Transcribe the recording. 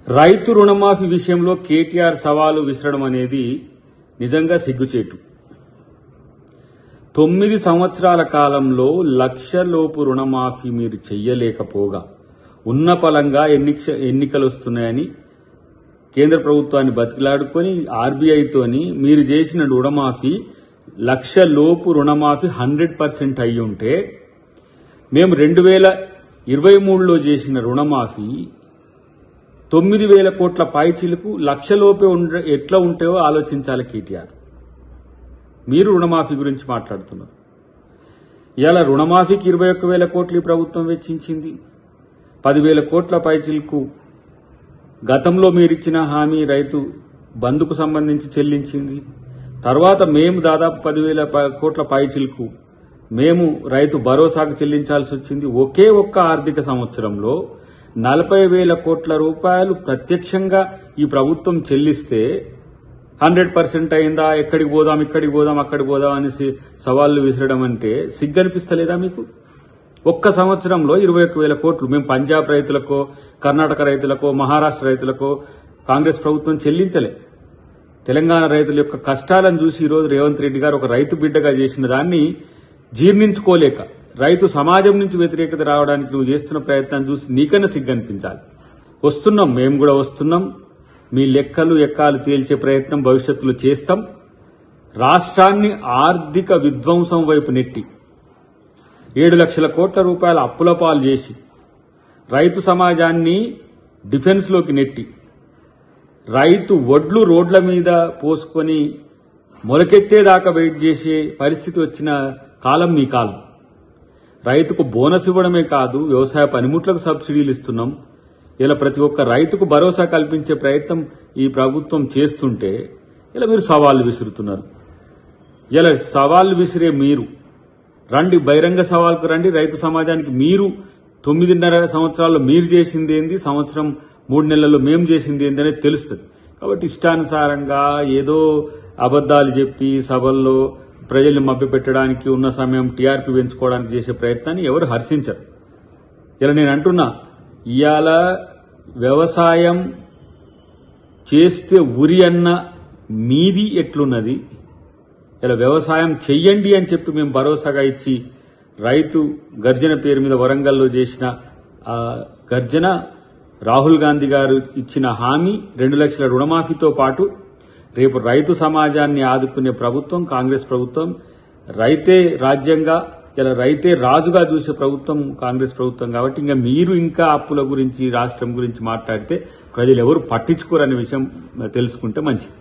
రైతు రుణమాఫీ విషయంలో కేటీఆర్ సవాలు విసరడం అనేది నిజంగా సిగ్గుచేటు. 9 సంవత్సరాల కాలంలో లక్షలోపు రుణమాఫీ మీరు చెయ్యలేకపోగా ఉన్న పలంగా ఎన్నికలు వస్తున్నాయని కేంద్ర ప్రభుత్వాన్ని బతికిలాడుకొని ఆర్బీఐతోని మీరు చేసిన రుణమాఫీ లక్షలోపు రుణమాఫీ 100% అయ్యి ఉంటే మేము 2023లో చేసిన రుణమాఫీ 9,000 కోట్ల పైచిలకు లక్షలోపే ఎట్లా ఉంటాయో ఆలోచించాలి కేటీఆర్. మీరు రుణమాఫీ గురించి మాట్లాడుతున్నారు. ఇవాళ రుణమాఫీకి 21,000 కోట్లు ఈ ప్రభుత్వం వెచ్చించింది. 10,000 కోట్ల పైచిలకు గతంలో మీరిచ్చిన హామీ రైతు బంధుకు సంబంధించి చెల్లించింది. తర్వాత మేము దాదాపు 10,000 కోట్ల పైచిలకు మేము రైతు భరోసాకు చెల్లించాల్సి వచ్చింది. ఒకే ఒక్క ఆర్థిక సంవత్సరంలో 40,000 కోట్ల రూపాయలు ప్రత్యక్షంగా ఈ ప్రభుత్వం చెల్లిస్తే 100% అయిందా, ఎక్కడికి పోదాం ఇక్కడికి పోదాం అక్కడికి పోదాం అనేసి సవాళ్లు విసరడం అంటే సిగ్గనిపిస్తలేదా మీకు? ఒక్క సంవత్సరంలో 21,000 కోట్లు మేము పంజాబ్ రైతులకో, కర్ణాటక రైతులకో, మహారాష్ట్ర రైతులకో కాంగ్రెస్ ప్రభుత్వం చెల్లించలే. తెలంగాణ రైతుల యొక్క కష్టాలను చూసి ఈరోజు రేవంత్ రెడ్డి గారు ఒక రైతు బిడ్డగా చేసిన దాన్ని జీర్ణించుకోలేక రైతు సమాజం నుంచి వ్యతిరేకత రావడానికి నువ్వు చేస్తున్న ప్రయత్నాన్ని చూసి నీకన్నా సిగ్గనిపించాలి. వస్తున్నాం, మేము కూడా వస్తున్నాం. మీ లెక్కలు ఎక్కాలు తేల్చే ప్రయత్నం భవిష్యత్తులో చేస్తాం. రాష్ట్రాన్ని ఆర్థిక విధ్వంసం వైపు నెట్టి 7 లక్షల కోట్ల రూపాయల అప్పుల పాలు చేసి రైతు సమాజాన్ని డిఫెన్స్లోకి నెట్టి రైతు వడ్లు రోడ్ల మీద పోసుకొని మొలకెత్తేదాకా వెయిట్ చేసే పరిస్థితి వచ్చిన కాలం మీ కాలం. రైతుకు బోనస్ ఇవ్వడమే కాదు, వ్యవసాయ పనిముట్లకు సబ్సిడీలు ఇస్తున్నాం. ఇలా ప్రతి ఒక్క రైతుకు భరోసా కల్పించే ప్రయత్నం ఈ ప్రభుత్వం చేస్తుంటే ఇలా మీరు సవాళ్లు విసురుతున్నారు. ఇలా సవాళ్లు విసిరే మీరు రండి, బహిరంగ సవాల్కు రండి. రైతు సమాజానికి మీరు 9.5 సంవత్సరాల్లో మీరు చేసింది ఏంది, సంవత్సరం 3 నెలల్లో మేము చేసింది ఏంది అనేది తెలుస్తుంది. కాబట్టి ఇష్టానుసారంగా ఏదో అబద్దాలు చెప్పి సభల్లో ప్రజల్ని మభ్యపెట్టడానికి ఉన్న సమయం టీఆర్పీ పెంచుకోవడానికి చేసే ప్రయత్నాన్ని ఎవరు హర్షించరు. ఇలా నేను అంటున్నా, ఇవాళ వ్యవసాయం చేస్తే ఉరి అన్న మీది ఎట్లున్నది, ఇలా వ్యవసాయం చెయ్యండి అని చెప్పి మేము భరోసాగా ఇచ్చి రైతు గర్జన పేరు మీద వరంగల్లో చేసిన గర్జన, రాహుల్ గాంధీ గారు ఇచ్చిన హామీ 2 లక్షల రుణమాఫీతో పాటు రేపు రైతు సమాజాన్ని ఆదుకునే ప్రభుత్వం కాంగ్రెస్ ప్రభుత్వం. రైతే రాజ్యంగా, ఇలా రైతే రాజుగా చూసే ప్రభుత్వం కాంగ్రెస్ ప్రభుత్వం. కాబట్టి మీరు ఇంకా అప్పుల గురించి రాష్ట్రం గురించి మాట్లాడితే ప్రజలు ఎవరు పట్టించుకోరనే విషయం తెలుసుకుంటే మంచిది.